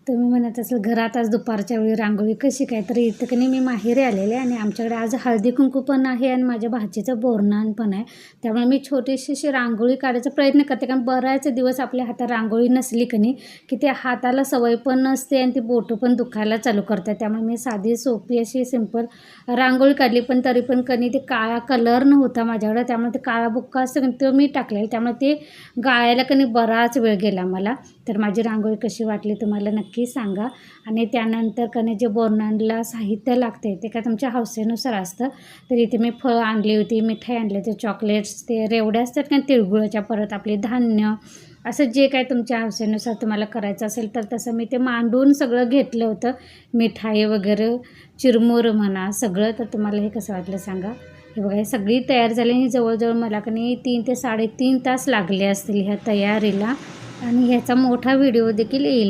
तुम्ही म्हणत असाल घरात आज दुपारच्या वेळी रांगोळी कशी काय, तर इथं की नाही मी माहेरी आलेले आणि आमच्याकडे आज हळदी कुंकू पण आहे आणि माझ्या भाचीचं बोरनान पण आहे. त्यामुळे मी छोटीशी अशी रांगोळी काढायचा प्रयत्न करते, कारण बऱ्याच दिवस आपल्या हातात रांगोळी नसली की नाही की ते हाताला सवय पण नसते आणि ती बोटं पण दुखायला चालू करतात. त्यामुळे मी साधी सोपी अशी सिंपल रांगोळी काढली, पण तरी पण कधी ते काळा कलर नव्हता माझ्याकडे, त्यामुळे ते काळा बुक्का असतो की तो मी टाकलेला, त्यामुळे ते गाळायला कधी बराच वेळ गेला मला. तर माझी रांगोळी कशी वाटली तुम्हाला नक्की सांगा. आणि त्यानंतर कधी जे बोरनानला साहित्य लागते ते काय तुमच्या हौसेनुसार असतं. तर इथे मी फळं आणली होती, मिठाई आणली होती, चॉकलेट्स, ते रेवड्या असतात का तिळगुळाच्या, परत आपले धान्य, असं जे काय तुमच्या हौसेनुसार तुम्हाला करायचं असेल तर तसं मी ते मांडून सगळं घेतलं होतं. मिठाई वगैरे, चिरमुरं म्हणा सगळं. तर तुम्हाला हे कसं वाटलं सांगा. हे बघा, हे सगळी तयार झाली आणि जवळजवळ मला की नाही 3 ते 3.5 तास लागले असतील ह्या तयारीला. आणि ह्याचा मोठा व्हिडिओ देखील येईल.